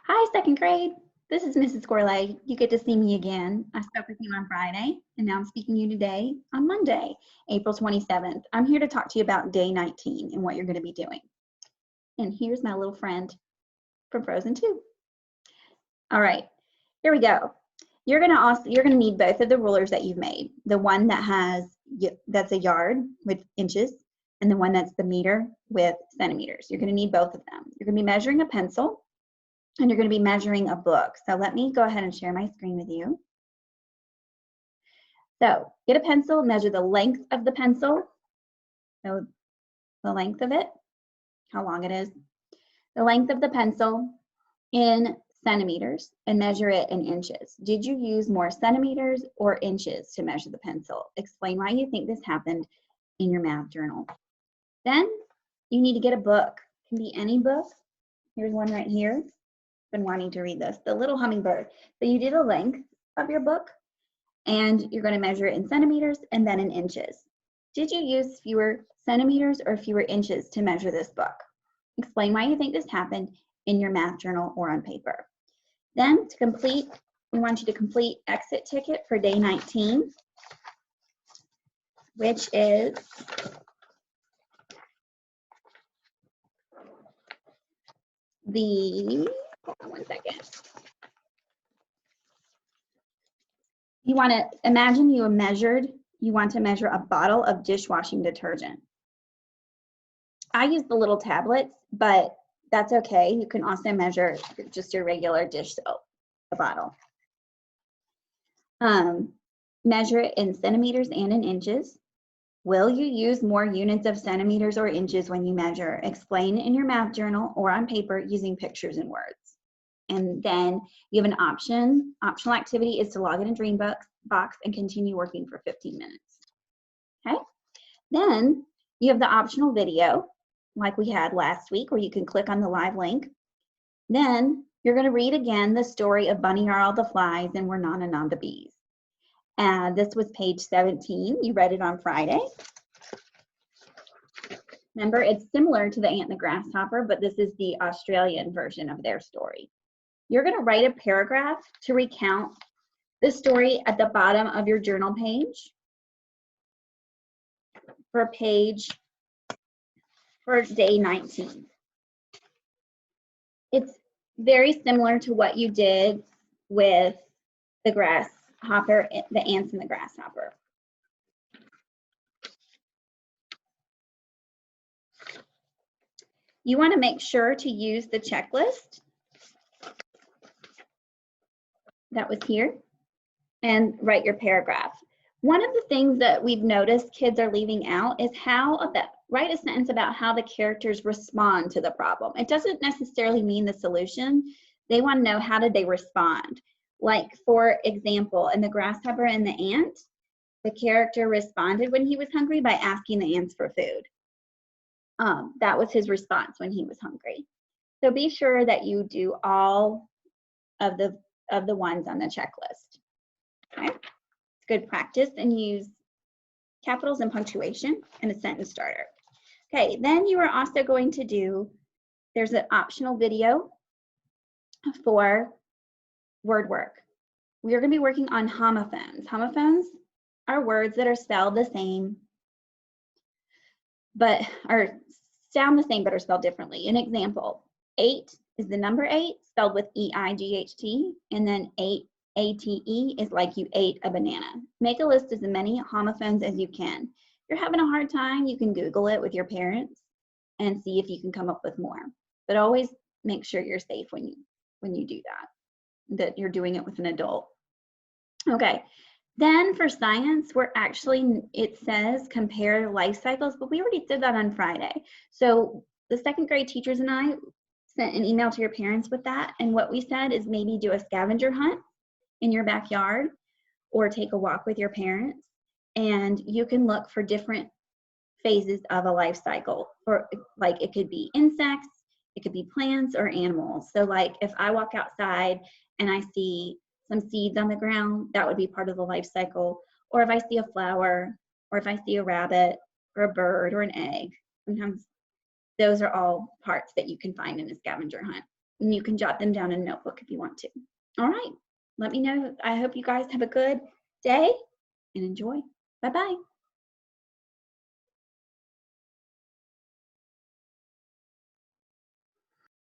Hi, second grade. This is Mrs. Gourlay. You get to see me again. I spoke with you on Friday, and now I'm speaking to you today on Monday, April 27th. I'm here to talk to you about day 19 and what you're going to be doing. And here's my little friend from Frozen 2. All right, here we go. You're gonna need both of the rulers that you've made. The one that's a yard with inches, and the one that's the meter with centimeters. You're gonna need both of them. You're gonna be measuring a pencil, and you're going to be measuring a book. So let me go ahead and share my screen with you. So get a pencil, measure the length of the pencil, so the length of it, how long it is, the length of the pencil in centimeters, and measure it in inches. Did you use more centimeters or inches to measure the pencil? Explain why you think this happened in your math journal. Then you need to get a book. It can be any book. Here's one right here. Been wanting to read this, The Little Hummingbird. So you did a length of your book, and you're going to measure it in centimeters and then in inches. Did you use fewer centimeters or fewer inches to measure this book? Explain why you think this happened in your math journal or on paper. Then to complete, we want you to complete exit ticket for day 19, which is hold on one second. You want to imagine you want to measure a bottle of dishwashing detergent. I use the little tablets, but that's okay. You can also measure just your regular dish soap, a bottle. Measure it in centimeters and in inches. Will you use more units of centimeters or inches when you measure? Explain in your math journal or on paper using pictures and words. And then you have an option. Optional activity is to log in a Dreambox and continue working for 15 minutes. Okay? Then you have the optional video, like we had last week, where you can click on the live link. Then you're going to read again the story of Bunny are all the flies and we're none the bees. And this was page 17. You read it on Friday. Remember, it's similar to the ant and the grasshopper, but this is the Australian version of their story. You're going to write a paragraph to recount the story at the bottom of your journal page for day 19. It's very similar to what you did with the grasshopper, the ants and the grasshopper. You want to make sure to use the checklist that was here and write your paragraph. One of the things that we've noticed kids are leaving out is write a sentence about how the characters respond to the problem. It doesn't necessarily mean the solution. They want to know, how did they respond? Like, for example, in the grasshopper and the ant, the character responded when he was hungry by asking the ants for food. That was his response when he was hungry. So be sure that you do all of the ones on the checklist. Okay, it's good practice, and use capitals and punctuation and a sentence starter. Okay, then you are also going to do, there's an optional video for word work. We are going to be working on homophones. Homophones are words that are spelled the same, but sound the same but are spelled differently. An example, 8 is the number 8 spelled with E-I-G-H-T, and then 8-A-T-E is like you ate a banana. Make a list of as many homophones as you can. If you're having a hard time, you can Google it with your parents and see if you can come up with more. But always make sure you're safe when you do that you're doing it with an adult. Okay, then for science, it says compare life cycles, but we already did that on Friday. So the second grade teachers and I sent an email to your parents with that, and what we said is maybe do a scavenger hunt in your backyard or take a walk with your parents, and you can look for different phases of a life cycle. For, like, it could be insects, it could be plants or animals. So like if I walk outside and I see some seeds on the ground, that would be part of the life cycle. Or if I see a flower, or if I see a rabbit or a bird or an egg, sometimes those are all parts that you can find in a scavenger hunt. and you can jot them down in a notebook if you want to. All right, let me know. I hope you guys have a good day and enjoy. Bye-bye.